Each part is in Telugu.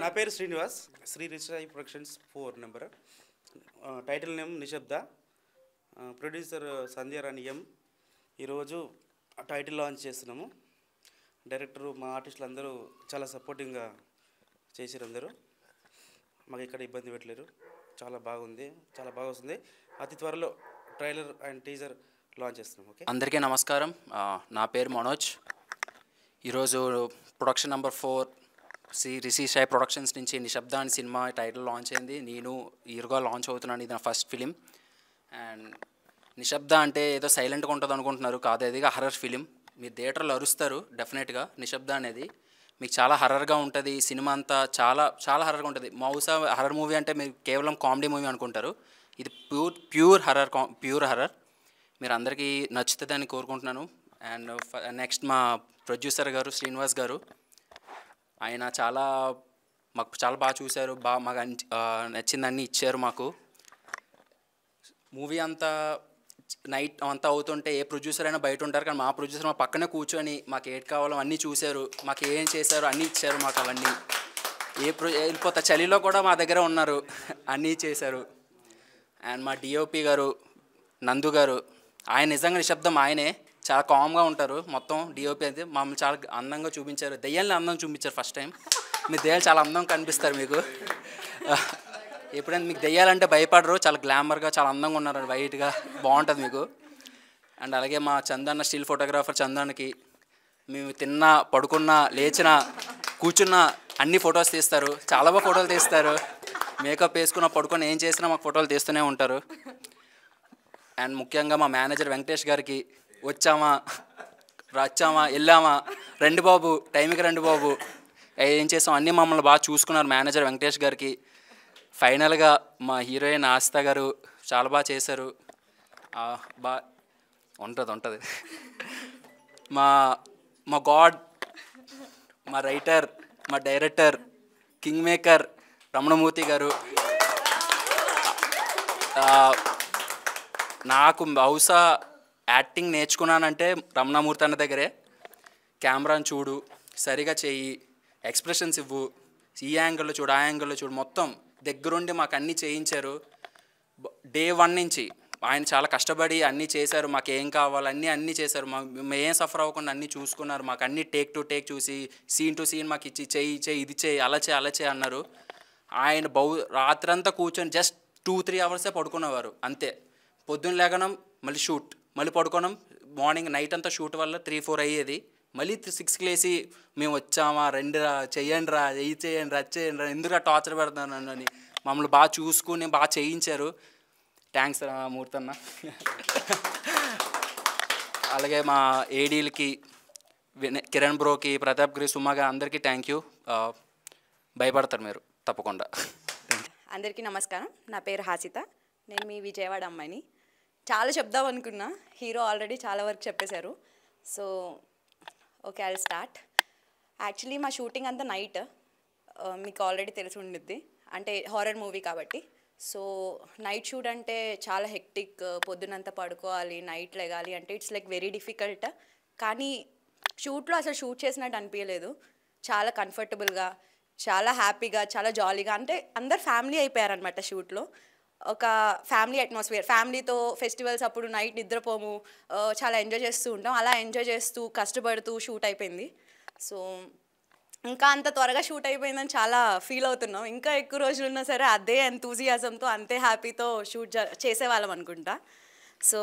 నా పేరు Srinivas. Sri Rishi productions 4 number. Title name Nishabda. Producer Sandhyarani M. ఈరోజు టైటిల్ లాంచ్ చేస్తున్నాము. డైరెక్టరు మా ఆర్టిస్టులు అందరూ చాలా సపోర్టింగ్గా చేసారు. అందరూ మాకు ఇక్కడ ఇబ్బంది పెట్టలేరు. చాలా బాగుంది, చాలా బాగా వస్తుంది. అతి త్వరలో ట్రైలర్ అండ్ టీజర్ లాంచ్ చేస్తున్నాం. ఓకే, అందరికీ నమస్కారం. నా పేరు మనోజ్. ఈరోజు production number 4 Sri Rishi Sai productions నుంచి నిశ్శబ్ద అనే సినిమా టైటిల్ లాంచ్ అయింది. నేను ఈరుగా లాంచ్ అవుతున్నాను. ఇది నా ఫస్ట్ ఫిలిం. అండ్ నిశ్శబ్ద అంటే ఏదో సైలెంట్గా ఉంటుంది అనుకుంటున్నారు, కాదు, అదిగా హర్రర్ ఫిలిం. మీరు థియేటర్లో అరుస్తారు డెఫినెట్గా. నిశ్శబ్ద అనేది మీకు చాలా హర్రర్గా ఉంటుంది. సినిమా అంతా చాలా చాలా హర్రర్గా ఉంటుంది. మౌసా హర్రర్ మూవీ అంటే మీరు కేవలం కామెడీ మూవీ అనుకుంటారు. ఇది ప్యూర్ హర్రర్. మీరు అందరికీ నచ్చుతుందని కోరుకుంటున్నాను. అండ్ నెక్స్ట్ మా ప్రొడ్యూసర్ గారు శ్రీనివాస్ గారు, ఆయన మాకు చాలా బాగా చూశారు. మాకు నచ్చిందన్నీ ఇచ్చారు. మాకు మూవీ అంతా నైట్ అంతా అవుతుంటే ఏ ప్రొడ్యూసర్ అయినా బయట ఉంటారు, కానీ మా ప్రొడ్యూసర్ మా పక్కనే కూర్చొని మాకు ఏది కావాలో అన్నీ చూశారు. మాకు ఏం చేశారు అన్నీ ఇచ్చారు మాకు. అవన్నీ వెళ్ళిపోతా చలిలో కూడా మా దగ్గర ఉన్నారు, అన్నీ చేశారు. అండ్ మా డిఓపి గారు నందు గారు, ఆయన నిజంగా నిశ్శబ్దం. ఆయనే చాలా కామ్గా ఉంటారు. మొత్తం డిఓపి అయితే మమ్మల్ని చాలా అందంగా చూపించారు. దెయ్యాలని అందం చూపించారు ఫస్ట్ టైం. మీ దెయ్యాలు చాలా అందంగా కనిపిస్తారు మీకు. ఎప్పుడైనా మీకు దెయ్యాలంటే భయపడరు, చాలా గ్లామర్గా చాలా అందంగా ఉన్నారు, వైట్గా బాగుంటుంది మీకు. అండ్ అలాగే మా చందన్న స్టిల్ ఫోటోగ్రాఫర్ చందన్నకి మేము తిన్నా, పడుకున్నా, లేచినా, కూర్చున్నా అన్ని ఫొటోస్ తీస్తారు. చాలా బాగా ఫోటోలు తీస్తారు. మేకప్ వేసుకున్న, పడుకొని ఏం చేసినా మాకు ఫోటోలు తీస్తూనే ఉంటారు. అండ్ ముఖ్యంగా మా మేనేజర్ వెంకటేష్ గారికి, వచ్చామా వెళ్ళామా, రండి బాబు, టైంకి రండి బాబు, ఏం చేసాం అన్నీ మమ్మల్ని బాగా చూసుకున్నారు మేనేజర్ వెంకటేష్ గారికి. ఫైనల్గా మా హీరోయిన్ ఆస్తా గారు చాలా బాగా చేశారు. ఉంటుంది మా గాడ్, మా రైటర్, మా డైరెక్టర్, కింగ్ మేకర్ రమణమూర్తి గారు. నాకు బహుశా యాక్టింగ్ నేర్చుకున్నానంటే రమణమూర్తి అన్న దగ్గరే. కెమెరాని చూడు, సరిగా చెయ్యి, ఎక్స్ప్రెషన్స్ ఇవ్వు, ఈ యాంగిల్లో చూడు, ఆ యాంగిల్లో చూడు, మొత్తం దగ్గరుండి మాకు అన్నీ చేయించారు. డే 1 నుంచి ఆయన చాలా కష్టపడి అన్నీ చేశారు. మాకు ఏం కావాలి అన్నీ చేశారు. మేము ఏం సఫర్ అవ్వకుండా అన్నీ చూసుకున్నారు. మాకు అన్నీ టేక్ టు టేక్ చూసి, సీన్ టు సీన్ మాకు ఇచ్చి, చెయ్యి ఇది చేయి, అలా చేయి అన్నారు. ఆయన రాత్రంతా కూర్చొని జస్ట్ 2-3 అవర్సే పడుకునేవారు అంతే. పొద్దున్న లేగడం, మళ్ళీ షూట్, మళ్ళీ పడుకోవడం, మార్నింగ్ నైట్ అంతా షూట్ వల్ల 3-4 అయ్యేది. మళ్ళీ 6కి లేసి మేము వచ్చామా, రండిరా, చెయ్యండిరా, అది చేయండిరా, ఎందుకురా టార్చర్ పెడతాను అని మమ్మల్ని బాగా చూసుకుని బాగా చేయించారు. థ్యాంక్స్ రా మూర్తన్న. అలాగే మా ఏడీలకి, కిరణ్ బ్రోకి, ప్రతాప్ గిరి, సుమాగా అందరికీ థ్యాంక్ యూ. భయపడతారు మీరు తప్పకుండా. అందరికీ నమస్కారం. నా పేరు హాసిత. నేను మీ విజయవాడ అమ్మాయిని. చాలా చెప్దాం అనుకున్నా, హీరో ఆల్రెడీ చాలా వరకు చెప్పేశారు. So okay, I'll start. Actually మా షూటింగ్ అంతా నైట్, మీకు ఆల్రెడీ తెలిసి ఉండిద్ది, అంటే హారర్ మూవీ కాబట్టి. సో నైట్ షూట్ అంటే చాలా హెక్టిక్. పొద్దునంతా పడుకోవాలి, నైట్ లెగాలి అంటే ఇట్స్ లైక్ వెరీ డిఫికల్ట్. కానీ షూట్లో అసలు షూట్ చేసినట్టు అనిపించలేదు. చాలా కంఫర్టబుల్గా, చాలా హ్యాపీగా, చాలా జాలీగా, అంటే అందరు ఫ్యామిలీ అయిపోయారనమాట షూట్లో. ఒక ఫ్యామిలీ అట్మాస్ఫియర్. ఫ్యామిలీతో ఫెస్టివల్స్ అప్పుడు నైట్ నిద్రపోము, చాలా ఎంజాయ్ చేస్తూ ఉంటాం. అలా ఎంజాయ్ చేస్తూ కష్టపడుతూ షూట్ అయిపోయింది. సో ఇంకా అంత త్వరగా షూట్ అయిపోయిందని చాలా ఫీల్ అవుతున్నాం. ఇంకా ఎక్కువ రోజులు ఉన్నా సరే అదే ఎంతూజియాజంతో, అంతే హ్యాపీతో షూట్ చేసేవాళ్ళం అనుకుంటా. సో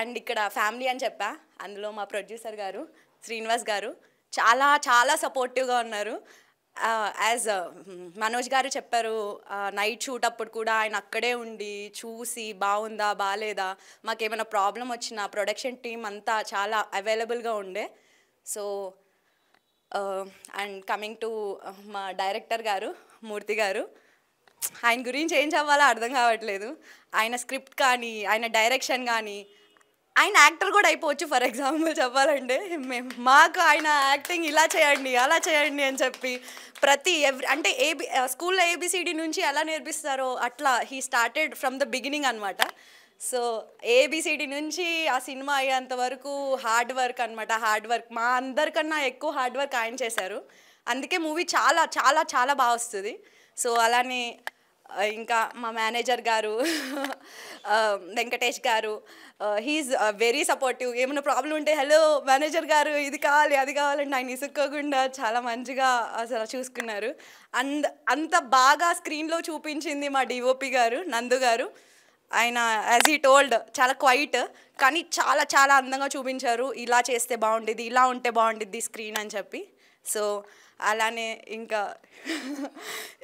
అండ్ ఇక్కడ ఫ్యామిలీ అని చెప్పా, అందులో మా ప్రొడ్యూసర్ గారు శ్రీనివాస్ గారు చాలా చాలా సపోర్టివ్గా ఉన్నారు. యాజ్ మనోజ్ గారు చెప్పారు, నైట్ షూట్ అప్పుడు కూడా ఆయన అక్కడే ఉండి చూసి బాగుందా బాగాలేదా, మాకేమైనా ప్రాబ్లం వచ్చినా ప్రొడక్షన్ టీం అంతా చాలా అవైలబుల్గా ఉండే. సో అండ్ కమింగ్ టు మా డైరెక్టర్ గారు మూర్తి గారు, ఆయన గురించి ఏం చెప్పాలో అర్థం కావట్లేదు. ఆయన స్క్రిప్ట్ కానీ, ఆయన డైరెక్షన్ కానీ, ఆయన యాక్టర్ కూడా అయిపోవచ్చు. ఫర్ ఎగ్జాంపుల్ చెప్పాలంటే మాకు ఆయన యాక్టింగ్ ఇలా చేయండి అలా చేయండి అని చెప్పి అంటే స్కూల్లో ఏబిసిడి నుంచి ఎలా నేర్పిస్తారో అట్లా he started from the beginning అనమాట. సో ఏబిసిడి నుంచి ఆ సినిమా అయ్యేంత వరకు హార్డ్ వర్క్ అనమాట. హార్డ్ వర్క్, మా అందరికన్నా ఎక్కువ హార్డ్ వర్క్ ఆయన చేశారు. అందుకే మూవీ చాలా చాలా చాలా బాగా వస్తుంది. సో అలానే ఇంకా మా మేనేజర్ గారు వెంకటేష్ గారు, హీఈస్ వెరీ సపోర్టివ్. ఏమైనా ప్రాబ్లం ఉంటే హలో మేనేజర్ గారు ఇది కావాలి అది కావాలంటే ఆయన ఇసుక్కోకుండా చాలా మంచిగా అసలు చూసుకున్నారు. అంత బాగా స్క్రీన్లో చూపించింది మా డిఓపి గారు నందు గారు. ఆయన యాజ్ హీ టోల్డ్ చాలా క్వైట్ కానీ చాలా చాలా అందంగా చూపించారు. ఇలా చేస్తే బాగుండేది, ఇలా ఉంటే బాగుండిద్ది స్క్రీన్ అని చెప్పి. సో అలానే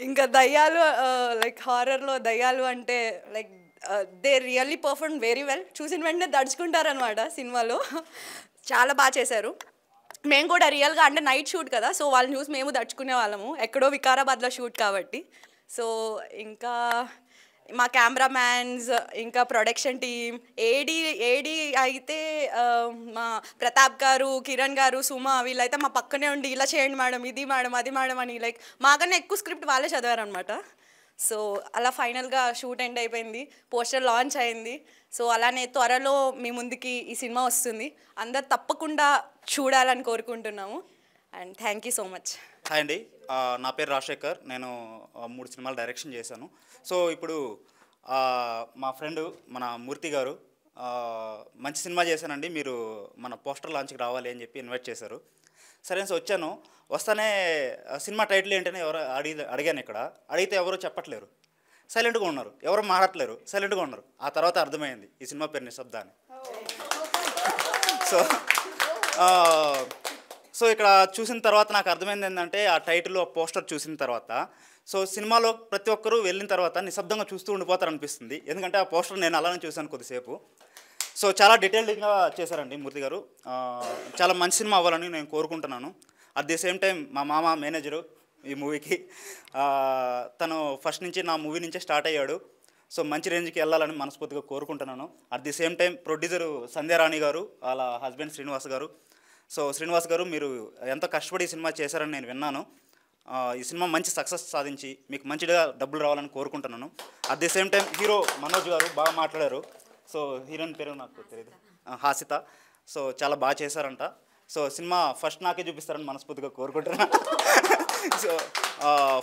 ఇంకా దయ్యాలు, లైక్ హారర్లో దయ్యాలు అంటే like they really perform very well. చూసిన వెంటనే దడుచుకుంటారనమాట సినిమాలో. చాలా బాగా చేశారు. మేము కూడా రియల్గా అంటే నైట్ షూట్ కదా, సో వాళ్ళని చూసి మేము దడుచుకునే వాళ్ళము, ఎక్కడో వికారాబాద్లో షూట్ కాబట్టి. సో ఇంకా మా కెమెరామ్యాన్స్, ఇంకా ప్రొడక్షన్ టీమ్, ఏడీ అయితే మా ప్రతాప్ గారు, కిరణ్ గారు, సుమ వీళ్ళైతే మా పక్కనే ఉండి ఇలా చేయండి మేడం, ఇది మేడం, అది మేడం అని లైక్ మాకన్నా ఎక్కువ స్క్రిప్ట్ వాళ్ళే చదివారనమాట. సో అలా ఫైనల్గా షూట్ ఎండ్ అయిపోయింది, పోస్టర్ లాంచ్ అయింది. సో అలానే త్వరలో మీ ముందుకి ఈ సినిమా వస్తుంది. అందరు తప్పకుండా చూడాలని కోరుకుంటున్నాము. And thank you so much. Hi అండి, నా పేరు రాజశేఖర్. నేను 3 సినిమాలు డైరెక్షన్ చేశాను. సో ఇప్పుడు మా ఫ్రెండ్ మన మూర్తి గారు మంచి సినిమా చేశానండి, మీరు మన పోస్టర్ లాంచ్కి రావాలి అని చెప్పి ఇన్వైట్ చేశారు. సరే సో వచ్చాను. వస్తానే సినిమా టైటిల్ ఏంటని అడిగాను. ఇక్కడ అడిగితే ఎవరు చెప్పట్లేరు, సైలెంట్గా ఉన్నారు, ఎవరు మాట్లాడలేరు, సైలెంట్గా ఉన్నారు. ఆ తర్వాత అర్థమైంది ఈ సినిమా పేరు నిశ్శబ్ద అని. సో ఇక్కడ చూసిన తర్వాత నాకు అర్థమైంది ఏంటంటే ఆ టైటిల్, ఆ పోస్టర్ చూసిన తర్వాత సో సినిమాలో ప్రతి ఒక్కరూ వెళ్ళిన తర్వాత నిశ్శబ్దంగా చూస్తూ ఉండిపోతారు అనిపిస్తుంది. ఎందుకంటే ఆ పోస్టర్ నేను అలానే చూశాను కొద్దిసేపు. సో చాలా డీటెయిల్డ్గా చేశారండి మూర్తి గారు. చాలా మంచి సినిమా అవ్వాలని నేను కోరుకుంటున్నాను. అట్ ది సేమ్ టైం మా మామ మేనేజరు ఈ మూవీకి, తను ఫస్ట్ నుంచి నా మూవీ నుంచే స్టార్ట్ అయ్యాడు. సో మంచి రేంజ్కి వెళ్ళాలని మనస్ఫూర్తిగా కోరుకుంటున్నాను. At the same time producer Sandhyarani గారు, వాళ్ళ హస్బెండ్ శ్రీనివాస్ గారు. సో శ్రీనివాస్ గారు, మీరు ఎంతో కష్టపడి ఈ సినిమా చేశారని నేను విన్నాను. ఈ సినిమా మంచి సక్సెస్ సాధించి మీకు మంచిగా డబ్బులు రావాలని కోరుకుంటున్నాను. At the same time hero Manoj గారు బాగా మాట్లాడారు. సో హీరోయిన్ పేరు నాకు తెలియదు, హాసిత. సో చాలా బాగా చేశారంట. సో సినిమా ఫస్ట్ నాకే చూపిస్తారని మనస్ఫూర్తిగా కోరుకుంటున్నాను. సో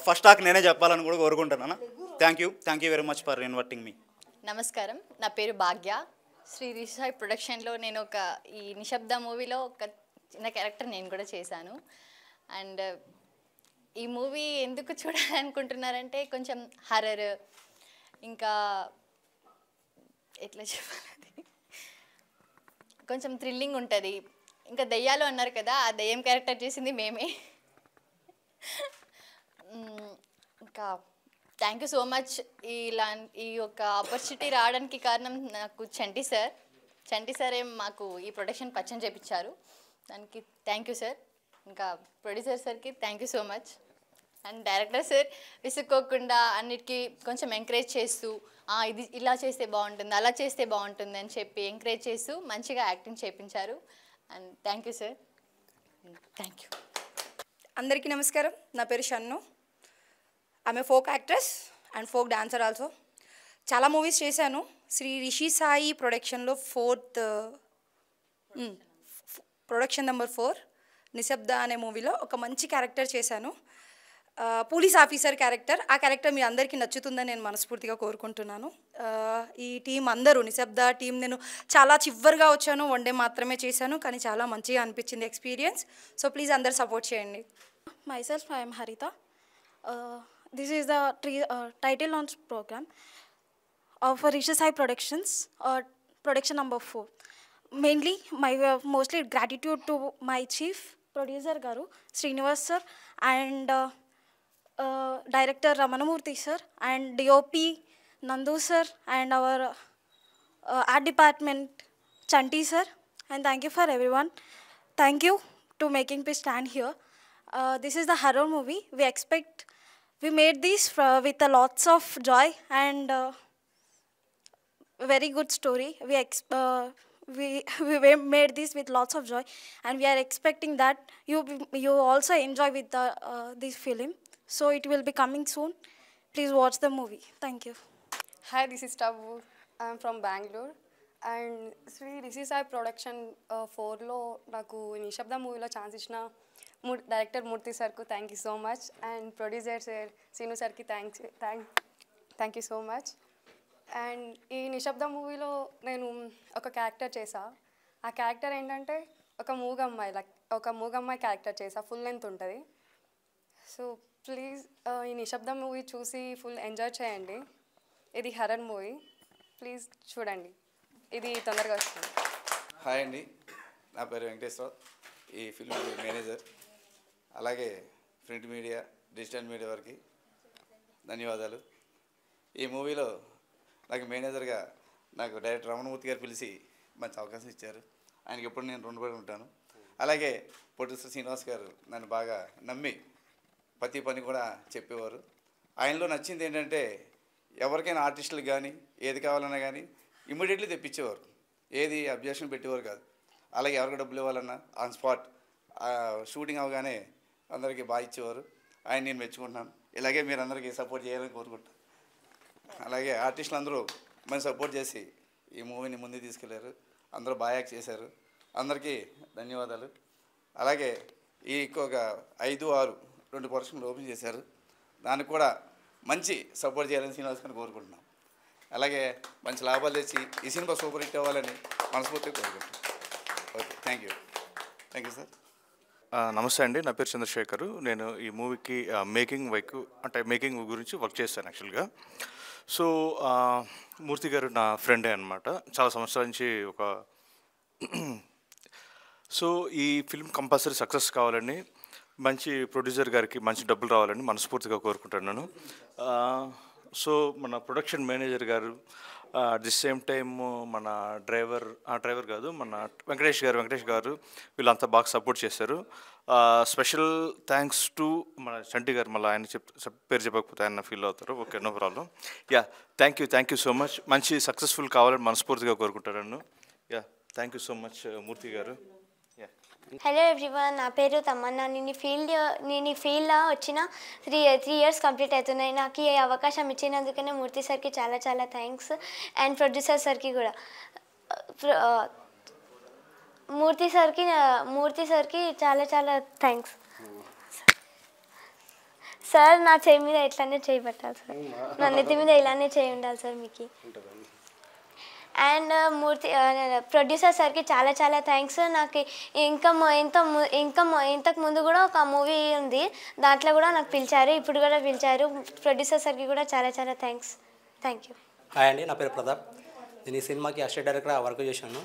ఫస్ట్ టాక్ నేనే చెప్పాలని కూడా కోరుకుంటున్నాను. Thank you very much for inviting me. నమస్కారం, నా పేరు భాగ్య. శ్రీ రిషాయ్ ప్రొడక్షన్లో నేను ఈ నిశ్శబ్ద మూవీలో ఒక చిన్న క్యారెక్టర్ నేను కూడా చేశాను. అండ్ ఈ మూవీ ఎందుకు చూడాలనుకుంటున్నారంటే కొంచెం హర్రర్, ఇంకా ఎట్లా చెప్పాలి, కొంచెం థ్రిల్లింగ్ ఉంటుంది. ఇంకా దయ్యాలు అన్నారు కదా, ఆ దయ్యం క్యారెక్టర్ చేసింది మేమే. ఇంకా థ్యాంక్ యూ సో మచ్. ఈ యొక్క ఆపర్చునిటీ రావడానికి కారణం నాకు చంటి సార్ మాకు ఈ ప్రొడక్షన్ పరిచయం చేయించారు. దానికి థ్యాంక్ యూ సార్. ఇంకా ప్రొడ్యూసర్ సార్కి thank you so much. And director sir విసుక్కోకుండా అన్నిటికీ కొంచెం ఎంకరేజ్ చేస్తూ ఇది ఇలా చేస్తే బాగుంటుంది, అలా చేస్తే బాగుంటుంది అని చెప్పి ఎంకరేజ్ చేస్తూ మంచిగా యాక్టింగ్ చేయించారు. And thank you sir. Thank you. అందరికీ నమస్కారం. నా పేరు షన్ను. ఆమె folk actress and folk dancer also. చాలా మూవీస్ చేశాను. శ్రీ రిషి సాయి ప్రొడక్షన్లో ప్రొడక్షన్ నెంబర్ 4 నిశ్శబ్ద అనే మూవీలో ఒక మంచి క్యారెక్టర్ చేశాను, పోలీస్ ఆఫీసర్ క్యారెక్టర్. ఆ క్యారెక్టర్ మీ అందరికీ నచ్చుతుందని నేను మనస్ఫూర్తిగా కోరుకుంటున్నాను. ఈ టీం అందరూ, నిశ్శబ్ద టీం, నేను చాలా చివరిగా వచ్చాను, 1 డే మాత్రమే చేశాను, కానీ చాలా మంచిగా అనిపించింది ఎక్స్పీరియన్స్. సో ప్లీజ్ అందరు సపోర్ట్ చేయండి. Myself, I am Harita. This is the title launch program of Rishi Sai Productions, production number 4. Mainly, my mostly gratitude to my chief producer Garu, Srinivas sir, and director Ramanamurthy sir, and DOP Nandu sir, and our art department Chanti sir, and thank you for everyone. Thank you to making me stand here. This is the horror movie. We made this with a lots of joy and very good story. We made this with lots of joy, and we are expecting that you also enjoy with this film. So it will be coming soon. Please watch the movie. Thank you. Hi, this is Tabu. I am from Bangalore. And Sri Rishi Sai Production 4లో నాకు నిశ్శబ్ద మూవీలో ఛాన్స్ ఇచ్చిన డైరెక్టర్ మూర్తి సార్కు thank you so much and producer sir Seenu సార్కి thank you so much. And ఈ నిశ్శబ్ద మూవీలో నేను ఒక క్యారెక్టర్ చేసా. ఆ క్యారెక్టర్ ఏంటంటే ఒక మూగమ్మాయి క్యారెక్టర్ చేసా. ఫుల్ లెంత్ ఉంటుంది. సో ప్లీజ్ ఈ నిశ్శబ్ద మూవీ చూసి ఫుల్ ఎంజాయ్ చేయండి. ఇది హర్రర్ మూవీ, ప్లీజ్ చూడండి. ఇది తొందరగా వస్తుంది. హాయ్ అండి, నా పేరు వెంకటేశ్వర, ఈ ఫిల్మ్ మేనేజర్. అలాగే ప్రింట్ మీడియా, డిజిటల్ మీడియా వారికి ధన్యవాదాలు. ఈ మూవీలో నాకు మేనేజర్గా నాకు డైరెక్టర్ రమణమూర్తి గారు పిలిచి మంచి అవకాశం ఇచ్చారు. ఆయనకి ఎప్పుడు నేను రుణపడి ఉంటాను. అలాగే ప్రొడ్యూసర్ శ్రీనివాస్ గారు నన్ను బాగా నమ్మి ప్రతి పని కూడా చెప్పేవారు. ఆయనలో నచ్చింది ఏంటంటే ఎవరికైనా ఆర్టిస్టులకు కానీ ఏది కావాలన్నా కానీ ఇమ్మీడియట్లీ తెప్పించేవారు. ఏది అబ్జెక్షన్ పెట్టేవారు కాదు. అలాగే ఎవరికి డబ్బులు ఇవ్వాలన్నా ఆన్ స్పాట్ షూటింగ్ అవగానే అందరికీ బాగా ఇచ్చేవారు. ఆయన నేను మెచ్చుకుంటున్నాను. ఇలాగే మీరు అందరికీ సపోర్ట్ చేయాలని కోరుకుంటాను. అలాగే ఆర్టిస్టులు అందరూ మంచి సపోర్ట్ చేసి ఈ మూవీని ముందుకు తీసుకెళ్లారు. అందరూ బాగా యాక్ట్ చేశారు. అందరికీ ధన్యవాదాలు. అలాగే ఈ ఇంకొక 5-6 2 పర్సన్లు ఓపెన్ చేశారు. దానికి కూడా మంచి సపోర్ట్ చేయాలని శ్రీనివాస్ గారిని కోరుకుంటున్నాం. అలాగే మంచి లాభాలు తెచ్చి ఈ సినిమా సూపర్ హిట్ అవ్వాలని మనస్ఫూర్తిగా కోరుకుంటున్నాం. Okay, thank you sir. నమస్తే అండి, నా పేరు చంద్రశేఖర్. నేను ఈ మూవీకి మేకింగ్ గురించి వర్క్ చేస్తాను యాక్చువల్గా. సో మూర్తి గారు నా ఫ్రెండే అనమాట, చాలా సంవత్సరాల నుంచి సో ఈ ఫిల్మ్ కంపల్సరీ సక్సెస్ కావాలని, మంచి ప్రొడ్యూసర్ గారికి మంచి డబ్బులు రావాలని మనస్ఫూర్తిగా కోరుకుంటున్నాను. సో మన ప్రొడక్షన్ మేనేజర్ గారు, అట్ ది సేమ్ టైమ్ మన డ్రైవర్ కాదు మన వెంకటేష్ గారు వీళ్ళంతా బాగా సపోర్ట్ చేశారు. స్పెషల్ థ్యాంక్స్ టు మన చంటి గారు. మళ్ళీ ఆయన పేరు చెప్పకపోతే ఆయన ఫీల్ అవుతారు. Okay, no problem. Yeah, thank you so much. మంచి సక్సెస్ఫుల్ కావాలని మనస్ఫూర్తిగా కోరుకుంటాను. Yeah, thank you so much Murthy garu. Hello everyone, నా పేరు తమన్నా. నేను ఈ ఫీల్డ్లో వచ్చిన 3 years కంప్లీట్ అవుతున్నాయి. నాకు ఈ అవకాశం ఇచ్చినందుకనే మూర్తి సార్కి చాలా థ్యాంక్స్. అండ్ ప్రొడ్యూసర్ సార్కి కూడా, మూర్తి సార్కి చాలా థ్యాంక్స్. సార్ నా చేయి మీద ఇట్లానే చేయబట్టాలి సార్, నా నెత్తి మీద ఇలానే చేయి ఉండాలి సార్ మీకు. అండ్ ప్రొడ్యూసర్ సార్కి చాలా థ్యాంక్స్. నాకు ఇంతకు ముందు కూడా ఒక మూవీ ఉంది, దాంట్లో కూడా నాకు పిలిచారు, ఇప్పుడు కూడా పిలిచారు. ప్రొడ్యూసర్ సార్కి కూడా చాలా థ్యాంక్స్. Thank you. హాయ్ అండి, నా పేరు ప్రతాప్. నేను ఈ సినిమాకి అసిస్టెంట్ డైరెక్టర్గా వర్క్ చేశాను.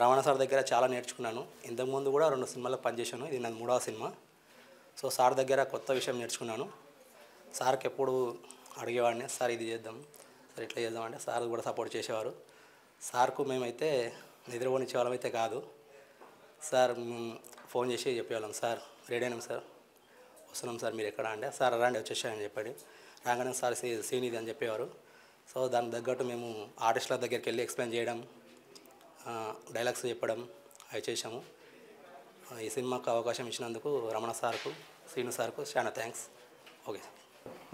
రమణ సార్ దగ్గర చాలా నేర్చుకున్నాను. ఇంతకుముందు కూడా 2 సినిమాలకు పనిచేశాను. ఇది నా 3వ సినిమా. సో సార్ దగ్గర కొత్త విషయం నేర్చుకున్నాను. సార్కి ఎప్పుడు అడిగేవాడిని, సార్ ఇది చేద్దాం, సార్ ఇట్లా చేద్దామంటే సార్ కూడా సపోర్ట్ చేసేవారు. సార్కు మేమైతే నిద్రపోనిచ్చే వాళ్ళం అయితే కాదు. సార్ ఫోన్ చేసి చెప్పేవాళ్ళం, సార్ రెడీ అయినాం సార్, వస్తున్నాం సార్, మీరు ఎక్కడ అంటే, సార్ రండి వచ్చేసాయని చెప్పాడు. రాగానే సార్ సీన్ ఇది అని చెప్పేవారు. సో దానికి తగ్గట్టు మేము ఆర్టిస్టుల దగ్గరికి వెళ్ళి ఎక్స్ప్లెయిన్ చేయడం, డైలాగ్స్ చెప్పడం అవి చేసాము. ఈ సినిమాకు అవకాశం ఇచ్చినందుకు రమణ సార్కు, శ్రీను సార్కు చాలా థ్యాంక్స్. ఓకే.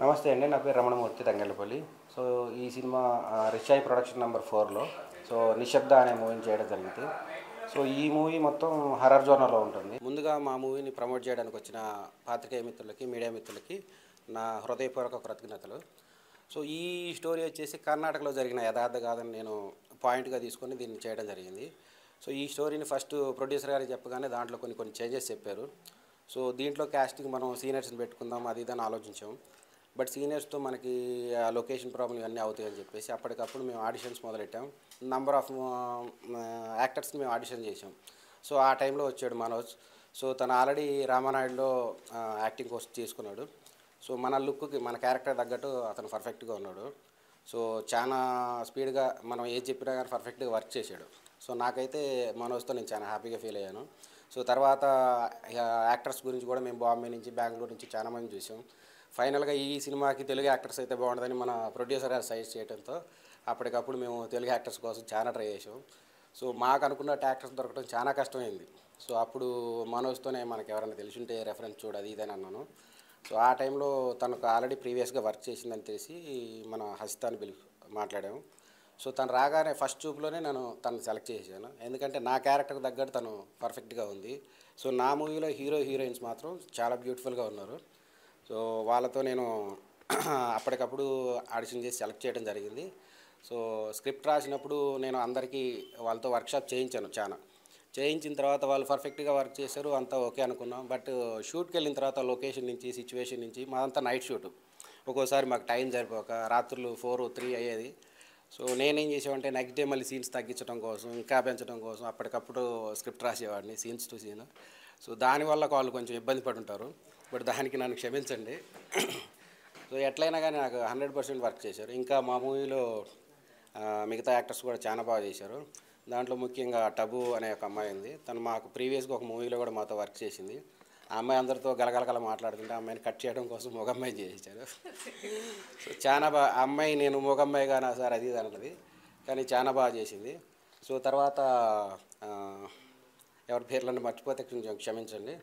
నమస్తే అండి, నా పేరు రమణమూర్తి, తంగళ్ళపల్లి. సో ఈ సినిమా రిషాయి ప్రొడక్షన్ నెంబర్ 4లో సో నిశ్శబ్ద అనే మూవీని చేయడం జరిగింది. సో ఈ మూవీ మొత్తం హర్రర్ జోనర్లో ఉంటుంది. ముందుగా మా మూవీని ప్రమోట్ చేయడానికి వచ్చిన పాత్రికేయ మిత్రులకి, మీడియా మిత్రులకి నా హృదయపూర్వక కృతజ్ఞతలు. సో ఈ స్టోరీ వచ్చేసి కర్ణాటకలో జరిగిన యథార్థ గాథని నేను పాయింట్గా తీసుకొని దీన్ని చేయడం జరిగింది. సో ఈ స్టోరీని ఫస్ట్ ప్రొడ్యూసర్ గారికి చెప్పగానే దాంట్లో కొన్ని చేంజెస్ చెప్పారు. సో దీంట్లో క్యాస్టింగ్ మనం సీనియర్స్ని పెట్టుకుందాం అది ఇదని ఆలోచించాం. బట్ సీనియర్స్తో మనకి లొకేషన్ ప్రాబ్లం ఇవన్నీ అవుతాయని చెప్పేసి అప్పటికప్పుడు మేము ఆడిషన్స్ మొదలెట్టాం. నంబర్ ఆఫ్ యాక్టర్స్ని మేము ఆడిషన్ చేసాం. సో ఆ టైంలో వచ్చాడు మనోజ్. సో తను ఆల్రెడీ రామానాయుడులో యాక్టింగ్ కోర్స్ తీసుకున్నాడు. సో మన లుక్కి, మన క్యారెక్టర్ తగ్గట్టు అతను పర్ఫెక్ట్గా ఉన్నాడు. సో చాలా స్పీడ్గా మనం ఏది చెప్పినా కానీ పర్ఫెక్ట్గా వర్క్ చేశాడు. సో నాకైతే మనోజ్తో నేను చాలా హ్యాపీగా ఫీల్ అయ్యాను. సో తర్వాత యాక్టర్స్ గురించి కూడా మేము బాంబే నుంచి, బెంగళూరు నుంచి చాలా మంది చూసాం. ఫైనల్గా ఈ సినిమాకి తెలుగు యాక్టర్స్ అయితే బాగుంటుందని మన ప్రొడ్యూసర్ గారు సజెస్ట్ చేయడంతో అప్పటికప్పుడు మేము తెలుగు యాక్టర్స్ కోసం చాలా ట్రై చేసాం. సో మాకు అనుకున్న యాక్టర్స్ దొరకడం చాలా కష్టమైంది. సో అప్పుడు మనోజ్తోనే మనకు ఎవరైనా తెలిసింటే రెఫరెన్స్ చూడు అది ఇదని అన్నాను. సో ఆ టైంలో తనకు ఆల్రెడీ ప్రీవియస్గా వర్క్ చేసిందని తెలిసి మన హసితాన్ని మాట్లాడాము. సో తను రాగానే ఫస్ట్ చూపులోనే నేను తను సెలెక్ట్ చేశాను, ఎందుకంటే నా క్యారెక్టర్కి తగ్గట్టు తను పర్ఫెక్ట్గా ఉంది. సో నా మూవీలో హీరోయిన్స్ మాత్రం చాలా బ్యూటిఫుల్గా ఉన్నారు. సో వాళ్ళతో నేను అప్పటికప్పుడు ఆడిషన్ చేసి సెలెక్ట్ చేయడం జరిగింది. సో స్క్రిప్ట్ రాసినప్పుడు నేను అందరికీ వాళ్ళతో వర్క్షాప్ చేయించాను, చేయించిన తర్వాత వాళ్ళు పర్ఫెక్ట్గా వర్క్ చేశారు, అంతా ఓకే అనుకున్నాం. బట్ షూట్కి వెళ్ళిన తర్వాత లొకేషన్ నుంచి సిచ్యువేషన్ నుంచి మాదంతా నైట్ షూట్, ఒక్కోసారి మాకు టైం సరిపోక రాత్రులు 4, 3 అయ్యేది. సో నేనేం చేసేవాడిని, నెక్స్ట్ డే మళ్ళీ సీన్స్ తగ్గించడం కోసం, ఇంకా పెంచడం కోసం అప్పటికప్పుడు స్క్రిప్ట్ రాసేవాడిని సీన్స్ టు సీన్. సో దానివల్ల వాళ్ళు కొంచెం ఇబ్బంది పడి ఉంటారు, బట్ దానికి నన్ను క్షమించండి. సో ఎట్లయినా కానీ నాకు 100% వర్క్ చేశారు. ఇంకా మా మూవీలో మిగతా యాక్టర్స్ కూడా చాలా బాగా చేశారు. దాంట్లో ముఖ్యంగా టబు అనే ఒక అమ్మాయి ఉంది, తను మాకు ప్రీవియస్గా ఒక మూవీలో కూడా మాతో వర్క్ చేసింది. ఆ అమ్మాయి అందరితో గలగలగల మాట్లాడుతుంటే ఆ అమ్మాయిని కట్ చేయడం కోసం మొగమ్మాయి చేయించారు. సో చాలా బాగా ఆ అమ్మాయి, నేను మొగమ్మాయిగా నా సార్ అది అన్నది, కానీ చాలా బాగా చేసింది. సో తర్వాత ఎవరి పేర్లను మర్చిపోతే కొంచెం క్షమించండి.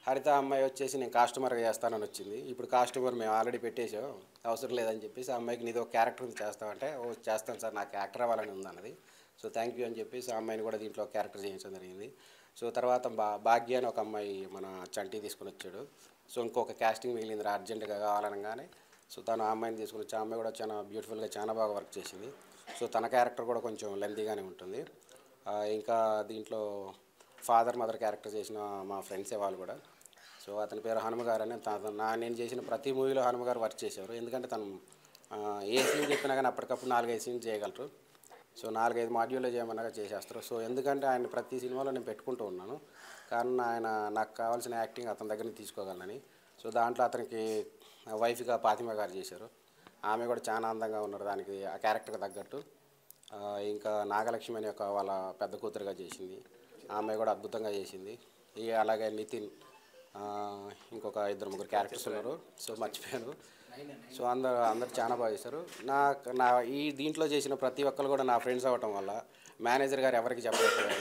హరిత అమ్మాయి వచ్చేసి నేను కాస్టమర్గా చేస్తానని వచ్చింది. ఇప్పుడు కాస్టమర్ మేము ఆల్రెడీ పెట్టేసాం, అవసరం లేదని చెప్పేసి ఆ అమ్మాయికి నీదో క్యారెక్టర్ చేస్తామంటే, ఓ చేస్తాను సార్, నాకు యాక్టర్ అవ్వాలని ఉందన్నది. సో థ్యాంక్ యూ అని చెప్పేసి ఆ అమ్మాయిని కూడా దీంట్లో క్యారెక్టర్ చేయించడం జరిగింది. సో తర్వాత భాగ్య అని ఒక అమ్మాయి మన చంటి తీసుకుని వచ్చాడు. సో ఇంకొక క్యాస్టింగ్ మిగిలింది అర్జెంటుగా కావాలనగానే, సో తను ఆ అమ్మాయిని తీసుకుని వచ్చి, ఆ అమ్మాయి కూడా చాలా బ్యూటిఫుల్గా చాలా బాగా వర్క్ చేసింది. సో తన క్యారెక్టర్ కూడా కొంచెం లెంతీగానే ఉంటుంది. ఇంకా దీంట్లో ఫాదర్ మదర్ క్యారెక్టర్ చేసిన మా ఫ్రెండ్సే వాళ్ళు కూడా. సో అతని పేరు హనుమగారు అని, నేను చేసిన ప్రతి మూవీలో హనుమగారు వర్క్ చేశారు. ఎందుకంటే తను ఏ సీన్ చెప్పినా కానీ అప్పటికప్పుడు 4-5 సీన్స్ చేయగలరు. సో 4-5 మాడ్యూల్లో చేయమన్నాగా చేసేస్తారు. సో ఎందుకంటే ఆయన ప్రతి సినిమాలో నేను పెట్టుకుంటూ ఉన్నాను, కారణం ఆయన నాకు కావాల్సిన యాక్టింగ్ అతని దగ్గర నుంచి తీసుకోగలనని. సో దాంట్లో అతనికి వైఫ్గా ఫాతిమా గారు చేశారు, ఆమె కూడా చాలా అందంగా ఉన్నారు దానికి ఆ క్యారెక్టర్కి తగ్గట్టు. ఇంకా నాగలక్ష్మి అనే ఒక వాళ్ళ పెద్ద కూతురుగా చేసింది, ఆమె కూడా అద్భుతంగా చేసింది. అలాగే నితిన్, ఇంకొక 2-3 క్యారెక్టర్స్ ఉన్నారు, సో మర్చిపోయాను. సో అందరు చాలా బాగా చేశారు. నా ఈ దీంట్లో చేసిన ప్రతి ఒక్కరు కూడా నా ఫ్రెండ్స్ అవ్వటం వల్ల మేనేజర్ గారు ఎవరికి చెప్పలేదు,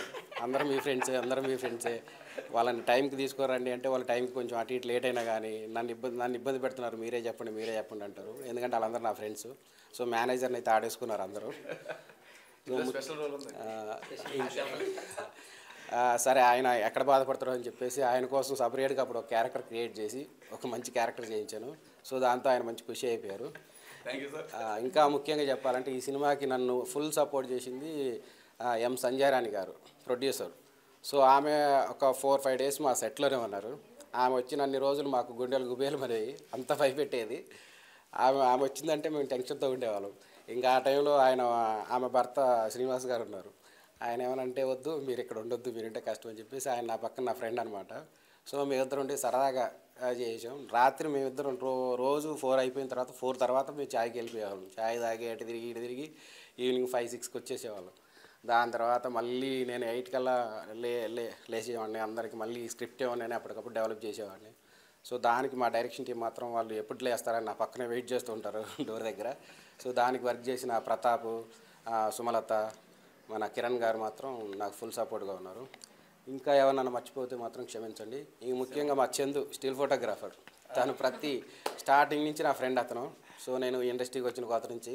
అందరూ మీ ఫ్రెండ్సే, వాళ్ళని టైంకి తీసుకురండి అంటే వాళ్ళ టైంకి కొంచెం అటు ఇటు లేట్ అయినా కానీ నన్ను ఇబ్బంది పెడుతున్నారు, మీరే చెప్పండి అంటారు, ఎందుకంటే వాళ్ళందరూ నా ఫ్రెండ్స్. సో మేనేజర్ని అయితే ఆడేసుకున్నారు అందరూ. సరే ఆయన ఎక్కడ బాధపడతారో అని చెప్పేసి ఆయన కోసం సపరేట్గా అప్పుడు ఒక క్యారెక్టర్ క్రియేట్ చేసి ఒక మంచి క్యారెక్టర్ చేయించాను. సో దాంతో ఆయన మంచి ఖుషి అయిపోయారు. ఇంకా ముఖ్యంగా చెప్పాలంటే ఈ సినిమాకి నన్ను ఫుల్ సపోర్ట్ చేసింది ఎం సంజయ్ రాణి గారు, ప్రొడ్యూసర్. సో ఆమె ఒక 4-5 డేస్ మా సెట్లోనే ఉన్నారు. ఆమె వచ్చిన అన్ని రోజులు మాకు గుండెలు గుబేలు మరి అంత భయపెట్టేది. ఆమె వచ్చిందంటే మేము టెన్షన్తో ఉండేవాళ్ళం. ఇంకా ఆ టైంలో ఆమె భర్త శ్రీనివాస్ గారు ఉన్నారు, ఆయన ఏమనంటే వద్దు మీరు ఇక్కడ ఉండొద్దు, మీరుంటే కష్టం అని చెప్పేసి ఆయన నా పక్కన నా ఫ్రెండ్ అనమాట. సో మేమిద్దరం ఉంటే సరదాగా చేసాం. రాత్రి మేమిద్దరం రోజు 4 అయిపోయిన తర్వాత 4 తర్వాత మేము ఛాయ్కి వెళ్ళిపోయేవాళ్ళం. ఛాయ్ తాగి ఇటు తిరిగి ఈవినింగ్ 5-6కి వచ్చేసేవాళ్ళం. దాని తర్వాత మళ్ళీ నేను 8 కల్లా లేచేవాడిని, అందరికి మళ్ళీ స్క్రిప్ట్ ఏమన్నా అప్పటికప్పుడు డెవలప్ చేసేవాడిని. సో దానికి మా డైరెక్షన్ టీం మాత్రం వాళ్ళు ఎప్పుడు లేస్తారని నా పక్కనే వెయిట్ చేస్తూ ఉంటారు డోర్ దగ్గర. సో దానికి వర్క్ చేసిన ప్రతాప్, సుమలత, మన కిరణ్ గారు మాత్రం నాకు ఫుల్ సపోర్ట్గా ఉన్నారు. ఇంకా ఎవరన్నా మర్చిపోతే మాత్రం క్షమించండి. ఈ ముఖ్యంగా మా చందు స్టిల్ ఫోటోగ్రాఫర్, తను ప్రతి స్టార్టింగ్ నుంచి నా ఫ్రెండ్ అతను. సో నేను ఇండస్ట్రీకి వచ్చిన కొత్త నుంచి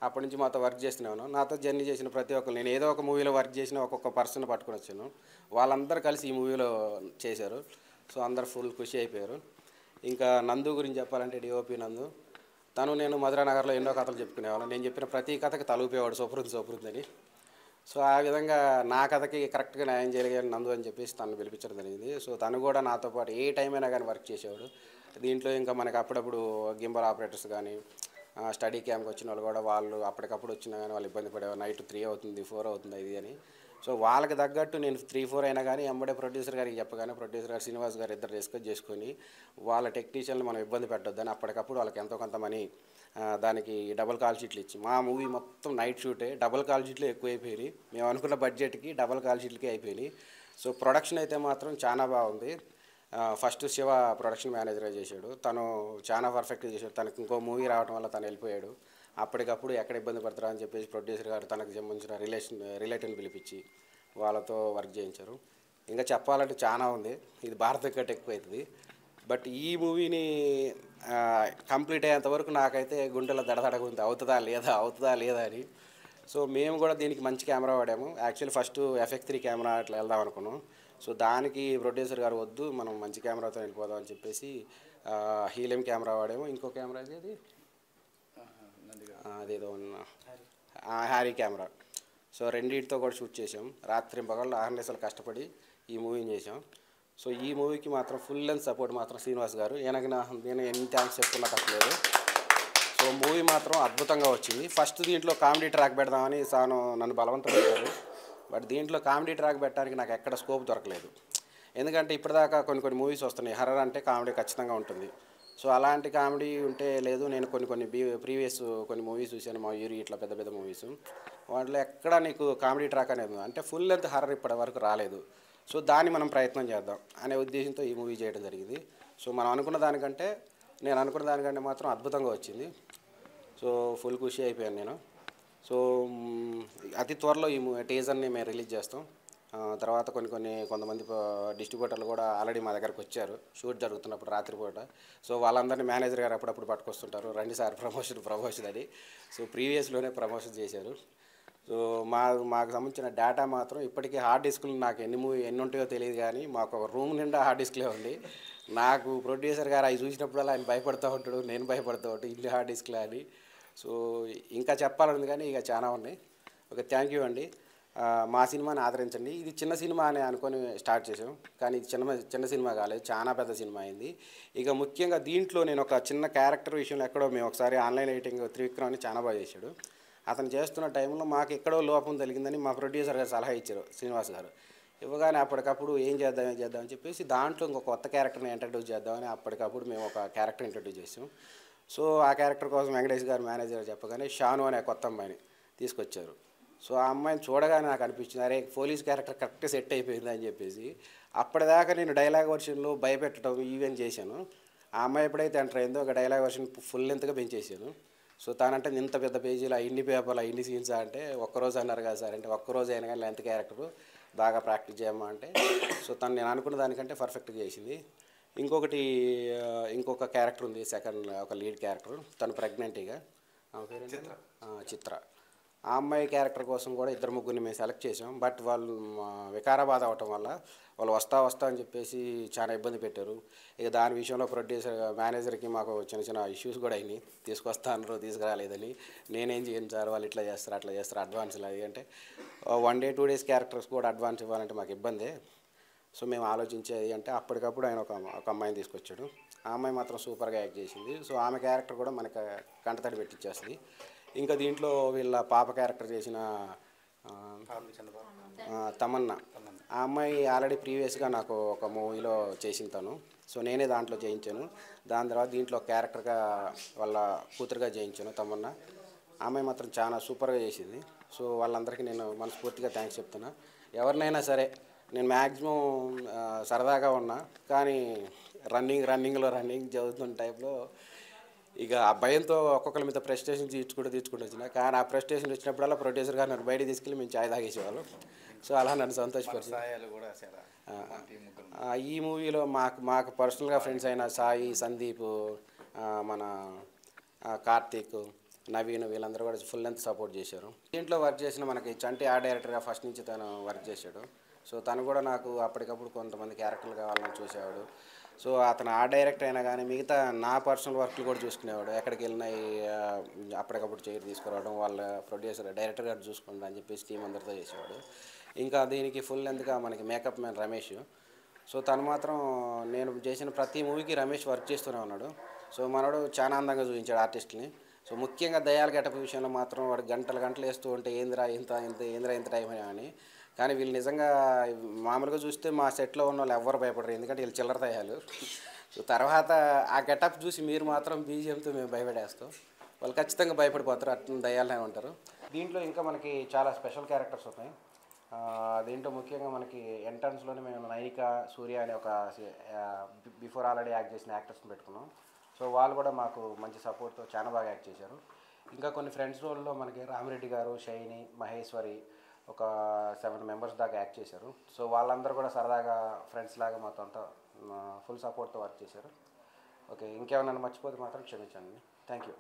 అప్పటి నుంచి మాతో వర్క్ చేస్తున్నాను. నాతో జర్నీ చేసిన ప్రతి ఒక్కరు, నేను ఏదో ఒక మూవీలో వర్క్ చేసిన ఒక్కొక్క పర్సన్ పట్టుకొని వచ్చాను, వాళ్ళందరూ కలిసి ఈ మూవీలో చేశారు. సో అందరు ఫుల్ ఖుషి అయిపోయారు. ఇంకా నందు గురించి చెప్పాలంటే డిఓపి నందు, తను నేను మధురానగర్లో ఎన్నో కథలు చెప్పుకునేవాళ్ళం. నేను చెప్పిన ప్రతి కథకి తలూపేవాడు సూపరుంది అని. సో ఆ విధంగా నా కథకి కరెక్ట్గా న్యాయం చేయగలిగాను నందు అని చెప్పేసి తను పిలిపించడం జరిగింది. సో తను కూడా నాతో పాటు ఏ టైం అయినా కానీ వర్క్ చేసేవాడు. దీంట్లో ఇంకా మనకు అప్పుడప్పుడు గింబల్ ఆపరేటర్స్ కానీ స్టడీ క్యాంప్కి వచ్చిన వాళ్ళు కూడా వాళ్ళు అప్పటికప్పుడు వచ్చినా కానీ వాళ్ళు ఇబ్బంది పడేవారు, నైట్ 3 అవుతుంది 4 అవుతుంది ఇది అని. సో వాళ్ళకి తగ్గట్టు నేను 3-4 అయినా కానీ ఎంబడే ప్రొడ్యూసర్ గారికి చెప్పగానే ప్రొడ్యూసర్ గారు శ్రీనివాస్ గారు ఇద్దరు డిస్కస్ చేసుకొని వాళ్ళ టెక్నీషియన్లు మనం ఇబ్బంది పెట్టొద్దని అప్పటికప్పుడు వాళ్ళకి ఎంతో కొంత మనీ దానికి డబుల్ కాల్ షీట్లు ఇచ్చి, మా మూవీ మొత్తం నైట్ షూటే, డబుల్ కాల్ షీట్లు ఎక్కువ అయిపోయినాయి, మేము అనుకున్న బడ్జెట్కి డబుల్ కాల్ షీట్లకి అయిపోయినాయి. సో ప్రొడక్షన్ అయితే మాత్రం చాలా బాగుంది. ఫస్ట్ శివ ప్రొడక్షన్ మేనేజర్గా చేశాడు, తను చాలా పర్ఫెక్ట్గా చేశాడు. తనకి ఇంకో మూవీ రావడం వల్ల తను వెళ్ళిపోయాడు. అప్పటికప్పుడు ఎక్కడ ఇబ్బంది పడతారా అని చెప్పేసి ప్రొడ్యూసర్ గారు తనకు సంబంధించిన రిలేటివ్ని పిలిపించి వాళ్ళతో వర్క్ చేయించారు. ఇంకా చెప్పాలంటే చాలా ఉంది, ఇది భారత కట్ ఎక్కువ అవుతుంది. బట్ ఈ మూవీని కంప్లీట్ అయ్యేంత వరకు నాకైతే గుండెలో దడదడగా ఉంది, అవుతుందా లేదా అని. సో మేము కూడా దీనికి మంచి కెమెరా వాడాము. యాక్చువల్లీ ఫస్ట్ FX3 కెమెరా అట్లా వెళ్దాం అనుకున్నాం. సో దానికి ప్రొడ్యూసర్ గారు వద్దు, మనం మంచి కెమెరాతో వెళ్ళిపోదాం అని చెప్పేసి హీలియం కెమెరా వాడాము. ఇంకో కెమెరా అది అదేదో హ్యారీ కెమెరా. సో రెండింటితో కూడా షూట్ చేసాం. రాత్రి పగళ్ళు ఆహర్నిశలు కష్టపడి ఈ మూవీని చేసాం. సో ఈ మూవీకి మాత్రం ఫుల్ లెంత్ సపోర్ట్ మాత్రం శ్రీనివాస్ గారు. నేను ఎన్ని థ్యాంక్స్ చెప్పుకున్నా తప్పలేదు. సో మూవీ మాత్రం అద్భుతంగా వచ్చింది. ఫస్ట్ దీంట్లో కామెడీ ట్రాక్ పెడదామని నన్ను బలవంతం పెట్టారు. బట్ దీంట్లో కామెడీ ట్రాక్ పెట్టడానికి నాకు ఎక్కడ స్కోప్ దొరకలేదు. ఎందుకంటే ఇప్పటిదాకా కొన్ని మూవీస్ వస్తున్నాయి, హర్రర్ అంటే కామెడీ ఖచ్చితంగా ఉంటుంది. సో అలాంటి కామెడీ ఉంటే లేదు. నేను కొన్ని ప్రీవియస్ కొన్ని మూవీస్ చూశాను, మా యూరి ఇట్లా పెద్ద పెద్ద మూవీస్, వాటిలో ఎక్కడ నీకు కామెడీ ట్రాక్ అనేది అంటే ఫుల్ లెంత్ హర్రర్ ఇప్పటి వరకు రాలేదు. సో దాన్ని మనం ప్రయత్నం చేద్దాం అనే ఉద్దేశంతో ఈ మూవీ చేయడం జరిగింది. సో నేను అనుకున్న దానికంటే మాత్రం అద్భుతంగా వచ్చింది. సో ఫుల్ ఖుషి అయిపోయాను నేను. సో అతి త్వరలో ఈ టీజర్ని మేము రిలీజ్ చేస్తాం. తర్వాత కొంతమంది డిస్ట్రిబ్యూటర్లు కూడా ఆల్రెడీ మా దగ్గరకు వచ్చారు షూట్ జరుగుతున్నప్పుడు రాత్రిపూట. సో వాళ్ళందరినీ మేనేజర్ గారు అప్పుడప్పుడు పట్టుకొస్తుంటారు, రండి సార్ ప్రమోషన్ అని. సో ప్రీవియస్లోనే ప్రమోషన్ చేశారు. సో మాకు సంబంధించిన డేటా మాత్రం ఇప్పటికీ హార్డ్ డిస్క్లు నాకు ఎన్ని ఉంటాయో తెలియదు, కానీ మాకు ఒక రూమ్ నిండా హార్డ్ డిస్క్లే ఉంది. నాకు ప్రొడ్యూసర్ గారు అవి చూసినప్పుడల్లా ఆయన భయపడుతూ ఉంటాడు, నేను భయపడుతూ ఉంటాను, ఇన్ని హార్డ్ డిస్క్లే అని. సో ఇంకా చెప్పాలని కానీ ఇక చాలా ఉన్నాయి. ఓకే, థ్యాంక్ యూ అండి. మా సినిమాని ఆదరించండి. ఇది చిన్న సినిమా అని అనుకొని స్టార్ట్ చేసాం, కానీ ఇది చిన్న సినిమా కాలేదు, చాలా పెద్ద సినిమా అయింది. ఇక ముఖ్యంగా దీంట్లో నేను ఒక చిన్న క్యారెక్టర్ విషయంలో ఎక్కడో మేము ఒకసారి ఆన్లైన్ ఎడిటింగ్ త్రివిక్రమ్ అని చాలా బాగా చేశాడు. అతను చేస్తున్న టైంలో మాకు ఎక్కడో లోపం జరిగిందని మా ప్రొడ్యూసర్ గారు సలహా ఇచ్చారు, శ్రీనివాస్ గారు. ఇవ్వగానే అప్పటికప్పుడు ఏం చేద్దామని చెప్పేసి దాంట్లో ఇంకొక కొత్త క్యారెక్టర్ని ఇంట్రడ్యూస్ చేద్దామని అప్పటికప్పుడు మేము ఒక క్యారెక్టర్ ఇంట్రడ్యూస్ చేసాం. సో ఆ క్యారెక్టర్ కోసం వెంకటేష్ గారు మేనేజర్ చెప్పగానే షాను అనే కొత్త అమ్మాయిని తీసుకొచ్చారు. సో ఆ అమ్మాయిని చూడగానే నాకు అనిపించింది, అరే పోలీస్ క్యారెక్టర్ కరెక్ట్గా సెట్ అయిపోయింది అని చెప్పేసి. అప్పటిదాకా నేను డైలాగ్ వర్షన్లో భయపెట్టడం ఈవెన్ చేశాను. ఆ అమ్మాయి ఎప్పుడైతే ఎంటర్ అయిందో ఒక డైలాగ్ వర్షన్ ఫుల్ లెంత్గా పెంచేసాను. సో తానంటే ఇంత పెద్ద పేజీలో ఇన్ని పేపర్లు ఇన్ని సీన్స్ అంటే ఒక్కరోజు అన్నారు కదా సార్ అంటే, ఒక్కరోజు అయినా కానీ లెంత్ క్యారెక్టర్ బాగా ప్రాక్టీస్ చేయమ్మా అంటే, సో తను నేను అనుకున్న దానికంటే పర్ఫెక్ట్గా చేసింది. ఇంకొక క్యారెక్టర్ ఉంది, ఒక లీడ్ క్యారెక్టర్, తను ప్రెగ్నెంట్గా, చిత్ర. ఆ అమ్మాయి క్యారెక్టర్ కోసం కూడా 2-3 మేము సెలెక్ట్ చేసాం. బట్ వాళ్ళు వికారాబాద్ అవటం వల్ల వాళ్ళు వస్తా అని చెప్పేసి చాలా ఇబ్బంది పెట్టారు. ఇక దాని విషయంలో మేనేజర్కి మాకు చిన్న ఇష్యూస్ కూడా అయినాయి. తీసుకురాలేదని. నేనేం చేయను సార్, వాళ్ళు ఇట్లా చేస్తారు అట్లా చేస్తారు, అడ్వాన్స్లు అది అంటే 1 day 2 days క్యారెక్టర్స్ కూడా అడ్వాన్స్ ఇవ్వాలంటే మాకు ఇబ్బందే. సో మేము ఆలోచించేది అంటే అప్పటికప్పుడు ఆయన ఒక అమ్మాయిని తీసుకొచ్చాడు. ఆ అమ్మాయి మాత్రం సూపర్గా యాక్ట్ చేసింది. సో ఆమె క్యారెక్టర్ కూడా మనకి కంటతడి పెట్టించేస్తుంది. ఇంకా దీంట్లో వీళ్ళ పాప క్యారెక్టర్ చేసిన తమన్నా, ఆ అమ్మాయి ఆల్రెడీ ప్రీవియస్గా నాకు ఒక మూవీలో చేసిన తను. సో నేనే దాంట్లో చేయించాను. దాని తర్వాత దీంట్లో క్యారెక్టర్గా వాళ్ళ కూతురుగా చేయించాను తమన్నా. ఆ అమ్మాయి మాత్రం చాలా సూపర్గా చేసింది. సో వాళ్ళందరికీ నేను మనస్ఫూర్తిగా థ్యాంక్స్ చెప్తున్నా. ఎవరినైనా సరే నేను మ్యాక్సిమం సరదాగా ఉన్నా, కానీ రన్నింగ్ చదువుతున్న టైంలో ఇక ఆ భయంతో ఒక్కొక్కరి మీద ప్రెస్టేషన్ తీర్చుకుంటూ వచ్చిన. కానీ ఆ ప్రెస్టేషన్ వచ్చినప్పుడల్లా ప్రొడ్యూసర్ గారు నన్ను బయటికి తీసుకెళ్ళి మేము ఛాయ్ తాగేసేవాళ్ళు. సో అలా నన్ను సంతోషపరిచింది. ఈ మూవీలో మాకు పర్సనల్గా ఫ్రెండ్స్ అయిన సాయి, సందీప్, మన కార్తీక్, నవీన్ వీళ్ళందరూ కూడా ఫుల్ లెంత్ సపోర్ట్ చేశారు. దీంట్లో వర్క్ చేసిన మనకి చంటి డైరెక్టర్గా ఫస్ట్ నుంచి తను వర్క్ చేశాడు. సో తను కూడా నాకు అప్పటికప్పుడు కొంతమంది క్యారెక్టర్లు కావాలని చూసేవాడు. సో అతను డైరెక్టర్ అయినా కానీ మిగతా నా పర్సనల్ వర్క్లు కూడా చూసుకునేవాడు. ఎక్కడికి వెళ్ళినా అప్పటికప్పుడు చైర్ తీసుకురావడం, వాళ్ళ ప్రొడ్యూసర్ డైరెక్టర్ గారు చూసుకోండి అని చెప్పేసి టీం అందరితో చేసేవాడు. ఇంకా దీనికి ఫుల్ లెంత్గా మనకి మేకప్ మ్యాన్ రమేష్. సో తను మాత్రం నేను చేసిన ప్రతి మూవీకి రమేష్ వర్క్ చేస్తూనే ఉన్నాడు. సో మనోడు చాలా అందంగా చూపించాడు ఆర్టిస్ట్ని. సో ముఖ్యంగా దయాల గెటప్ విషయంలో మాత్రం వాడు గంటలు వేస్తూ ఉంటే ఏందిరా ఇంత టైం అని. కానీ వీళ్ళు నిజంగా మామూలుగా చూస్తే మా సెట్లో ఉన్న వాళ్ళు ఎవ్వరు భయపడరు, ఎందుకంటే వీళ్ళు చిల్లర దయాలు. సో తర్వాత ఆ గెటప్ చూసి మీరు మాత్రం బీజిఎంతో మేము భయపడేస్తాం, వాళ్ళు ఖచ్చితంగా భయపడిపోతారు, అట్లా దయాలనే ఉంటారు. దీంట్లో ఇంకా మనకి చాలా స్పెషల్ క్యారెక్టర్స్ ఉన్నాయి. దీంట్లో ముఖ్యంగా మనకి ఎంట్రన్స్లోనే మేము నైనిక, సూర్య అనే ఒక బిఫోర్ ఆల్రెడీ యాక్ట్ చేసిన యాక్టర్స్ని పెట్టుకున్నాం. సో వాళ్ళు కూడా మాకు మంచి సపోర్ట్తో చాలా బాగా యాక్ట్ చేశారు. ఇంకా కొన్ని ఫ్రెండ్స్ రోల్లో మనకి రామిరెడ్డి గారు, షైని, మహేశ్వరి ఒక 7 members దాకా యాక్ట్ చేశారు. సో వాళ్ళందరూ కూడా సరదాగా ఫ్రెండ్స్ లాగా మాతో అంతా ఫుల్ సపోర్ట్తో వర్క్ చేశారు. ఓకే, ఇంకేమైనా మర్చిపోతే మాత్రం క్షమించండి. Thank you.